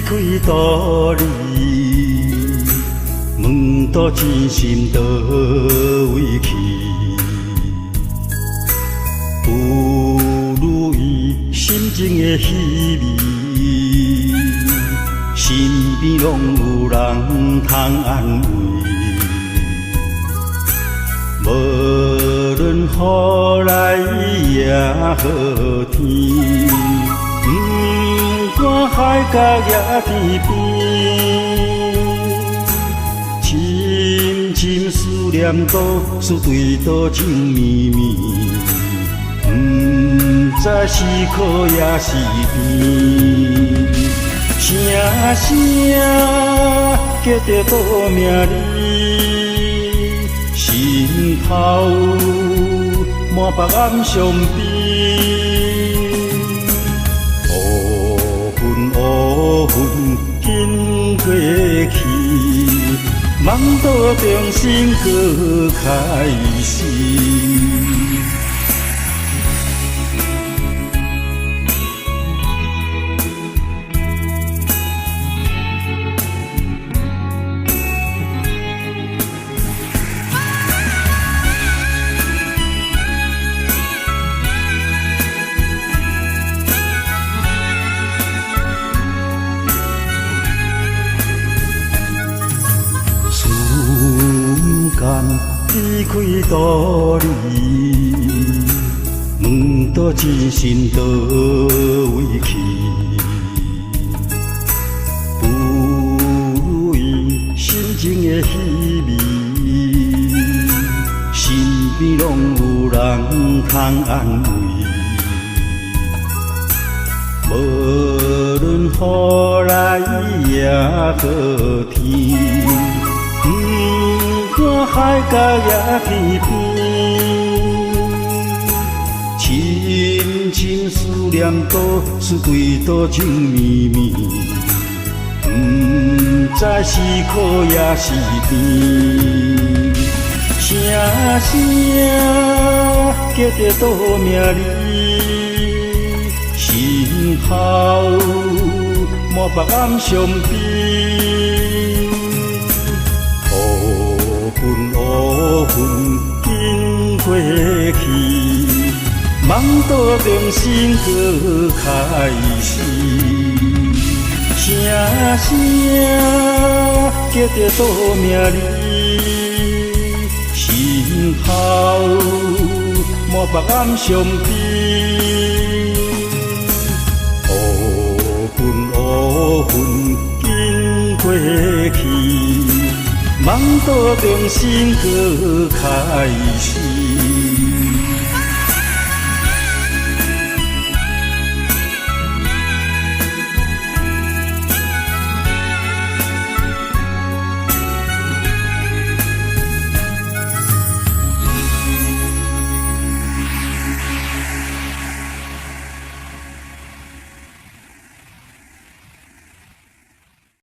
开道理，问到真心倒位去？有如伊心情的稀微，身边拢有人通安慰。无论雨来也好天，不管海角也天边，深深思念倒是对倒情绵绵，不知是苦也是甜，声声叫着倒名字。心头满白暗伤悲，乌云乌云紧过去，梦倒重新搁开始。离开道理，问到真心倒位去？不如伊心情的稀微，身边拢有人通安慰。无论雨来也好天。看海角也天边，深深思念倒是对倒情绵绵，不知是苦也是甜，声声叫着倒名字，心头满白暗伤悲。乌云紧过去，梦倒重新搁开始，声声叫着倒名字，心头满白暗伤悲。乌云紧过去。梦倒重新搁开始。